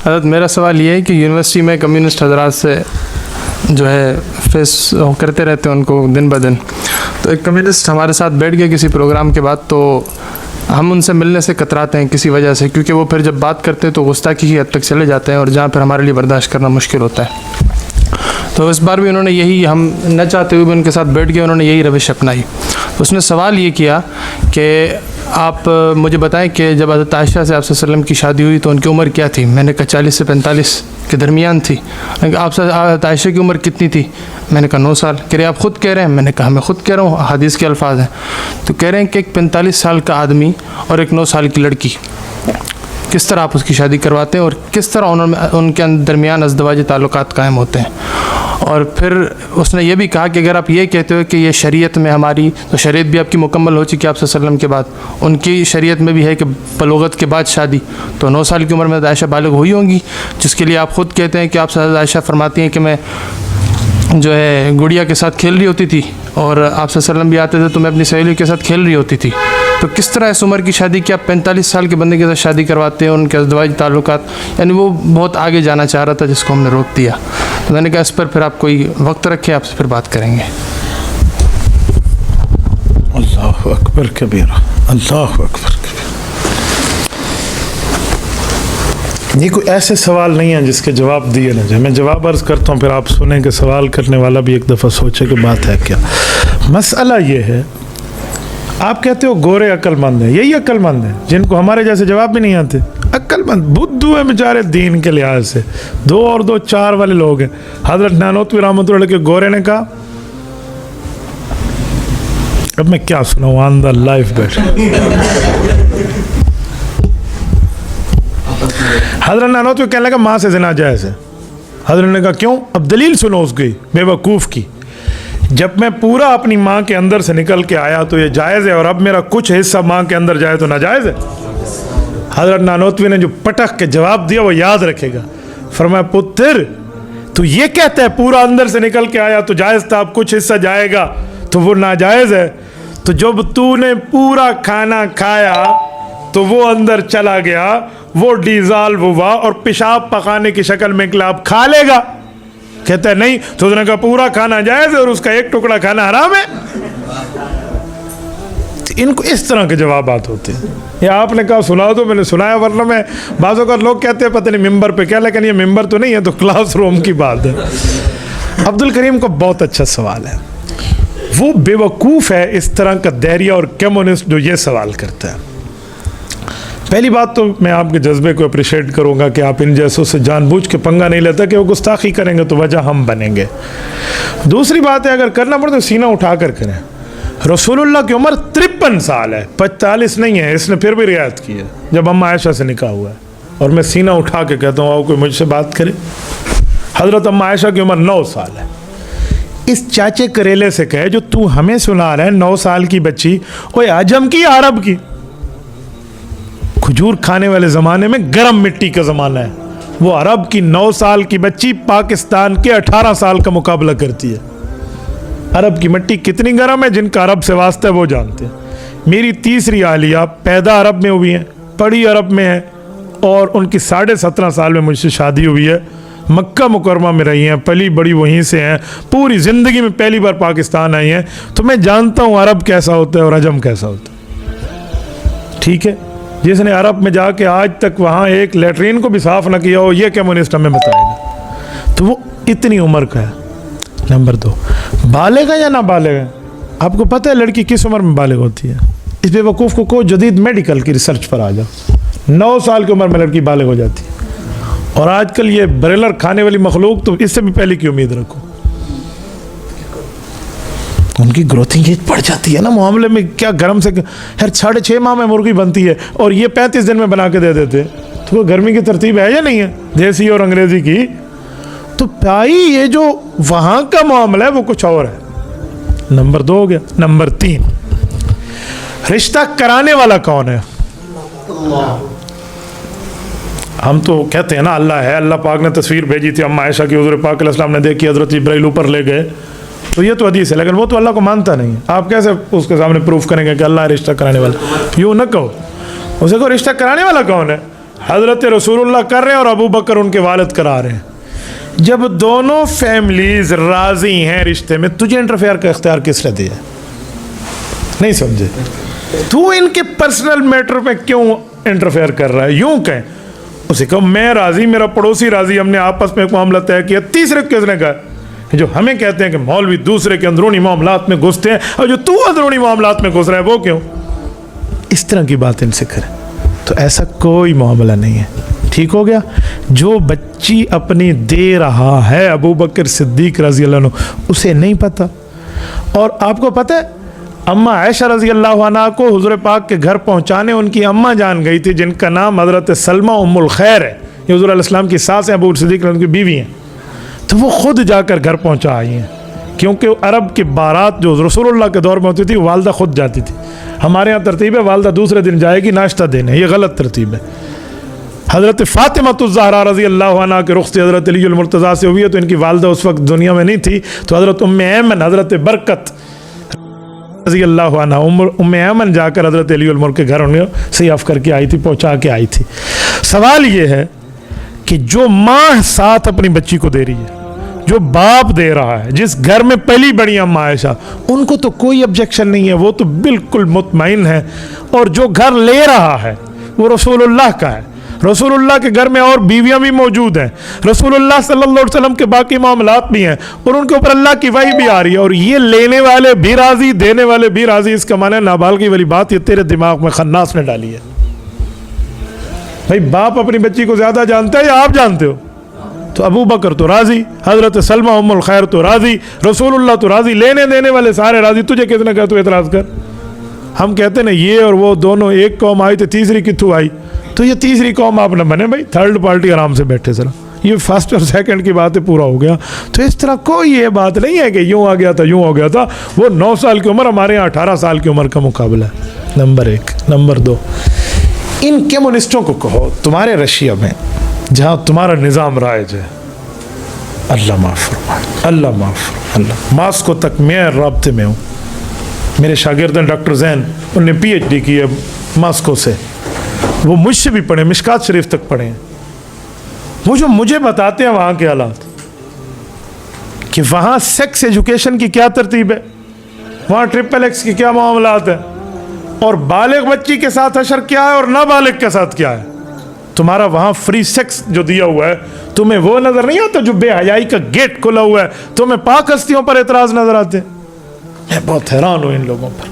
حضرت میرا سوال یہ ہے کہ یونیورسٹی میں کمیونسٹ حضرات سے جو ہے فیس کرتے رہتے ہیں ان کو دن بدن، تو ایک کمیونسٹ ہمارے ساتھ بیٹھ گیا کسی پروگرام کے بعد، تو ہم ان سے ملنے سے کتراتے ہیں کسی وجہ سے، کیونکہ وہ پھر جب بات کرتے ہیں تو گستاخی کی حد تک چلے جاتے ہیں اور جہاں پھر ہمارے لیے برداشت کرنا مشکل ہوتا ہے۔ تو اس بار بھی انہوں نے یہی، ہم نہ چاہتے ہوئے بھی ان کے ساتھ بیٹھ گئے، انہوں نے یہی روش اپنائی۔ تو اس نے سوال یہ کیا کہ آپ مجھے بتائیں کہ جب حضرت عائشہ سے آپ صلی اللہ علیہ وسلم کی شادی ہوئی تو ان کی عمر کیا تھی؟ میں نے کہا 40 سے 45 کے درمیان تھی۔ آپ سے حضرت عائشہ کی عمر کتنی تھی؟ میں نے کہا 9 سال۔ کہہ رہے آپ خود کہہ رہے ہیں؟ میں نے کہا میں خود کہہ رہا ہوں، حدیث کے الفاظ ہیں۔ تو کہہ رہے ہیں کہ ایک 45 سال کا آدمی اور ایک 9 سال کی لڑکی، کس طرح آپ اس کی شادی کرواتے ہیں اور کس طرح ان کے درمیان ازدواجی تعلقات قائم ہوتے ہیں؟ اور پھر اس نے یہ بھی کہا کہ اگر آپ یہ کہتے ہو کہ یہ شریعت میں ہماری، تو شریعت بھی آپ کی مکمل ہو چکی آپ صلی اللہ علیہ وسلم کے بعد، ان کی شریعت میں بھی ہے کہ بلوغت کے بعد شادی، تو 9 سال کی عمر میں عائشہ بالغ ہوئی ہوں گی، جس کے لیے آپ خود کہتے ہیں کہ آپ سے عائشہ فرماتی ہیں کہ میں جو ہے گڑیا کے ساتھ کھیل رہی ہوتی تھی اور آپ صلی اللہ علیہ وسلم بھی آتے تھے تو میں اپنی سہیلیوں کے ساتھ کھیل رہی ہوتی تھی۔ تو کس طرح اس عمر کی شادی کی آپ 45 سال کے بندے کے ساتھ شادی کرواتے ہیں، ان کے ازدواجی تعلقات، یعنی وہ بہت آگے جانا چاہ رہا تھا جس کو ہم نے روک دیا۔ تو میں نے کہا اس پر پھر آپ کوئی وقت رکھے، آپ سے پھر بات کریں گے۔ اللہ اکبر کبیرہ، اللہ اکبر کبیرہ۔ یہ کوئی ایسے سوال نہیں ہیں جس کے جواب دیے نہ جائے۔ میں جواب عرض کرتا ہوں، پھر آپ سنیں کہ سوال کرنے والا بھی ایک دفعہ سوچے کہ بات ہے کیا۔ مسئلہ یہ ہے، آپ کہتے ہو گورے عقل مند ہیں، یہی عقل مند ہیں جن کو ہمارے جیسے جواب بھی نہیں آتے۔ عقل مند بدھو ہیں بیچارے دین کے لحاظ سے، 2 اور 2 4 والے لوگ ہیں۔ حضرت نانوتوی رحمۃ اللہ کے گورے نے کہا، اب میں کیا سناؤں، آن دا لائف بیٹھ۔ حضرت نانوتوی کہنے لگا ماں سے زنا جائز ہے۔ حضرت نے کہا کیوں؟ اب دلیل سنو اس کی بے وقوف کی۔ جب میں پورا اپنی ماں کے اندر سے نکل کے آیا تو یہ جائز ہے، اور اب میرا کچھ حصہ ماں کے اندر جائے تو ناجائز ہے۔ حضرت نانوتوی نے جو پٹخ کے جواب دیا وہ یاد رکھے گا۔ فرمایا پتر تو یہ کہتا ہے پورا اندر سے نکل کے آیا تو جائز تھا، اب کچھ حصہ جائے گا تو وہ ناجائز ہے۔ تو جب تو نے پورا کھانا کھایا تو وہ اندر چلا گیا، وہ ڈیزالو ہوا اور پیشاب پکانے کی شکل میں نکلا، اب کھا لے گا؟ کہتا ہے نہیں۔ تو اس نے کہا پورا کھانا جائز ہے اور اس کا ایک ٹکڑا کھانا حرام ہے۔ ان کو اس طرح کے جوابات ہوتے ہیں۔ یہ آپ نے کہا سنا دو، میں نے سنایا، ورنہ میں بعض اوقات لوگ کہتے ہیں پتہ نہیں ممبر پہ کیا، لیکن یہ ممبر تو نہیں ہے، تو کلاس روم کی بات ہے۔ عبد الکریم کو بہت اچھا سوال ہے، وہ بے وقوف ہے اس طرح کا دہریہ اور کمیونسٹ جو یہ سوال کرتا ہے۔ پہلی بات تو میں آپ کے جذبے کو اپریشیٹ کروں گا کہ آپ ان جیسوں سے جان بوجھ کے پنگا نہیں لیتا کہ وہ گستاخی کریں گے تو وجہ ہم بنیں گے۔ دوسری بات ہے اگر کرنا پڑے تو سینہ اٹھا کر کریں۔ رسول اللہ کی عمر 53 سال ہے، 45 نہیں ہے، اس نے پھر بھی رعایت کی ہے جب اما عائشہ سے نکاح ہوا ہے، اور میں سینہ اٹھا کے کہتا ہوں آؤ کوئی مجھ سے بات کرے۔ حضرت اما عائشہ کی عمر 9 سال ہے۔ اس چاچے کریلے سے کہے جو تو ہمیں سنا رہا ہے 9 سال کی بچی، وہ عجم کی عرب کی؟ کھجور کھانے والے زمانے میں گرم مٹی کا زمانہ ہے، وہ عرب کی 9 سال کی بچی پاکستان کے 18 سال کا مقابلہ کرتی ہے۔ عرب کی مٹی کتنی گرم ہے، جن کا عرب سے واسطہ ہے وہ جانتے ہیں۔ میری تیسری اہلیہ پیدا عرب میں ہوئی ہیں، پڑھی عرب میں ہے، اور ان کی 17.5 سال میں مجھ سے شادی ہوئی ہے، مکہ مکرمہ میں رہی ہیں، پلی بڑی وہیں سے ہیں، پوری زندگی میں پہلی بار پاکستان آئی ہیں، تو میں جانتا ہوں عرب کیسا ہوتا ہے اور عجم کیسا ہوتا ہے۔ ٹھیک ہے، جس نے عرب میں جا کے آج تک وہاں ایک لیٹرین کو بھی صاف نہ کیا ہو، یہ کمیونسٹ ہمیں بتائے گا، تو وہ اتنی عمر کا ہے۔ نمبر 2، بالغ ہے یا نہ بالغ ہے؟ آپ کو پتہ ہے لڑکی کس عمر میں بالغ ہوتی ہے؟ اس بے وقوف کو جدید میڈیکل کی ریسرچ پر آ جاؤ، 9 سال کی عمر میں لڑکی بالغ ہو جاتی ہے، اور آج کل یہ بریلر کھانے والی مخلوق تو اس سے بھی پہلے کی امید رکھو، ان کی گروتھنگ ایج بڑھ جاتی ہے نا معاملے میں، کیا گرم سے ہر 6.5 ماہ میں مرغی بنتی ہے اور یہ 35 دن میں بنا کے دے دیتے، تو گرمی کی ترتیب ہے یا نہیں ہے دیسی اور انگریزی کی؟ تو بھائی یہ جو وہاں کا معاملہ ہے وہ کچھ اور ہے۔ نمبر 2 ہو گیا۔ نمبر 3، رشتہ کرانے والا کون ہے؟ ہم تو کہتے ہیں نا اللہ ہے، اللہ پاک نے تصویر بھیجی تھی اما عائشہ کی، حضور پاک علیہ السلام نے دیکھی، حضرت جبرائیل اوپر لے گئے، تو یہ تو حدیث ہے، لیکن وہ تو اللہ کو مانتا نہیں ہے۔ آپ کیسے اس کے سامنے پروف کریں گے کہ اللہ رشتہ کرانے والا؟ یوں نہ کہو، اسے کو رشتہ کرانے والا کون ہے؟ حضرت رسولullah کر رہے ہیں اور ابو بکر ان کے والد کرا رہے ہیں. جب دونوں فیملیز راضی ہیں رشتے میں, تجھے انٹرفیئر کا اختیار کس نے دیا؟ نہیں سمجھے؟ تو ان کے پرسنل میٹر پہ کیوں انٹرفیئر کر رہا ہے؟ یوں کہیں اسے کہو میں راضی, میرا پڑوسی راضی, ہم نے آپس میں ایک معاملہ طے کیا. تیسرے کس نے کہا؟ جو ہمیں کہتے ہیں کہ مولوی دوسرے کے اندرونی معاملات میں گھستے ہیں, اور جو تو اندرونی معاملات میں گھس رہا ہے وہ کیوں؟ اس طرح کی بات ان سے کریں. تو ایسا کوئی معاملہ نہیں ہے. ٹھیک ہو گیا؟ جو بچی اپنی دے رہا ہے ابو بکر صدیق رضی اللہ عنہ, اسے نہیں پتہ. اور آپ کو پتہ ہے اماں عائشہ رضی اللہ عنہ کو حضور پاک کے گھر پہنچانے ان کی اماں جان گئی تھی, جن کا نام حضرت سلمہ ام الخیر ہے. یہ حضور علیہ السلام کی ساس ہیں, ابو بکر صدیق رضی اللہ عنہ کی بیوی ہیں. تو وہ خود جا کر گھر پہنچا آئی ہیں, کیونکہ عرب کی بارات جو رسول اللہ کے دور میں ہوتی تھی والدہ خود جاتی تھی. ہمارے یہاں ترتیب ہے والدہ دوسرے دن جائے گی ناشتہ دینے, یہ غلط ترتیب ہے. حضرت فاطمہ الزہرا رضی اللہ عنہ کے رخ سے حضرت علی المرتضیٰ سے ہوئی ہے, تو ان کی والدہ اس وقت دنیا میں نہیں تھی. تو حضرت ام ایمن, حضرت برکت رضی اللہ عنہ, ام ایمن جا کر حضرت علی المرتضیٰ کے گھر انہیں سیاف کر کے آئی تھی, پہنچا کے آئی تھی. سوال یہ ہے کہ جو ماں ساتھ اپنی بچی کو دے رہی ہے, جو باپ دے رہا ہے, جس گھر میں پہلی بڑی اماں عائشہ, ان کو تو کوئی آبجیکشن نہیں ہے, وہ تو بالکل مطمئن ہے. اور جو گھر لے رہا ہے وہ رسول اللہ کا ہے. رسول اللہ کے گھر میں اور بیویاں بھی موجود ہیں, رسول اللہ صلی اللہ علیہ وسلم کے باقی معاملات بھی ہیں, اور ان کے اوپر اللہ کی وحی بھی آ رہی ہے. اور یہ لینے والے بھی راضی, دینے والے بھی راضی. اس کا معنی ہے نابالغی والی بات یہ تیرے دماغ میں خناس نے ڈالی ہے. بھائی باپ اپنی بچی کو زیادہ جانتا ہے یا آپ جانتے ہو؟ تو ابو بکر تو راضی, حضرت سلمہ ام الخیر تو راضی, رسول اللہ تو راضی, لینے دینے والے سارے راضی. تجھے کس نے کہا تو اعتراض کر؟ ہم کہتے ہیں یہ اور وہ دونوں ایک قوم آئی تو تیسری کتھوں آئی؟ تو یہ تیسری قوم آپ نہ بنے بھائی, تھرڈ پارٹی آرام سے بیٹھے. ذرا یہ فرسٹ اور سیکنڈ کی بات ہے, پورا ہو گیا. تو اس طرح کوئی یہ بات نہیں ہے کہ یوں آ گیا تھا یوں ہو گیا تھا. وہ 9 سال کی عمر, ہمارے یہاں 18 سال کی عمر کا مقابلہ ہے. نمبر 1. نمبر 2, ان کمیونسٹوں کو کہو تمہارے رشیا میں جہاں تمہارا نظام رائج ہے, اللہ معاف فرمائے, اللہ معاف, اللہ. ماسکو تک میں رابطے میں ہوں, میرے شاگرد ہیں ڈاکٹر زین, انہوں نے پی ایچ ڈی کی ہے ماسکو سے, وہ مجھ سے بھی پڑھے, مشکات شریف تک پڑھے ہیں. وہ جو مجھے بتاتے ہیں وہاں کے حالات, کہ وہاں سیکس ایجوکیشن کی کیا ترتیب ہے, وہاں ٹرپل ایکس کی کیا معاملات ہیں, اور بالغ بچی کے ساتھ حشر کیا ہے اور نابالغ کے ساتھ کیا ہے. تمہارا وہاں فری سیکس جو دیا ہوا ہے, تمہیں وہ نظر نہیں آتا جو بے حیائی کا گیٹ کھلا ہوا ہے؟ تمہیں پاک ہستیوں پر اعتراض نظر آتے ہیں. میں بہت حیران ہوں ان لوگوں پر,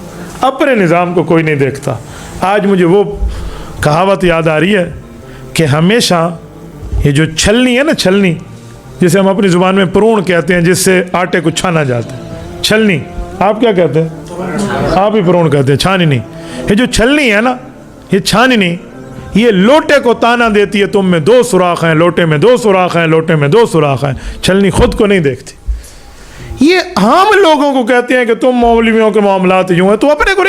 اپنے نظام کو کوئی نہیں دیکھتا. آج مجھے وہ کہاوت یاد آ رہی ہے کہ ہمیشہ یہ جو چھلنی ہے نا, چھلنی جسے ہم اپنی زبان میں پرون کہتے ہیں, جس سے آٹے کو چھانا جاتا ہے, چھلنی. آپ کیا کہتے ہیں؟ آپ ہی پرون کہتے ہیں, چھانی نہیں. یہ جو چھلنی ہے نا, یہ چھانی نہیں, یہ لوٹے کو تانا دیتی ہے, تم میں 2 سوراخ ہیں, لوٹے میں 2 سوراخ ہیں, لوٹے میں 2 سوراخ ہیں. چھلنی خود کو نہیں دیکھتی. یہ عام لوگوں کو کہتے ہیں کہ تم مولویوں کے معاملات یوں ہیں, تو اپنے کو نہیں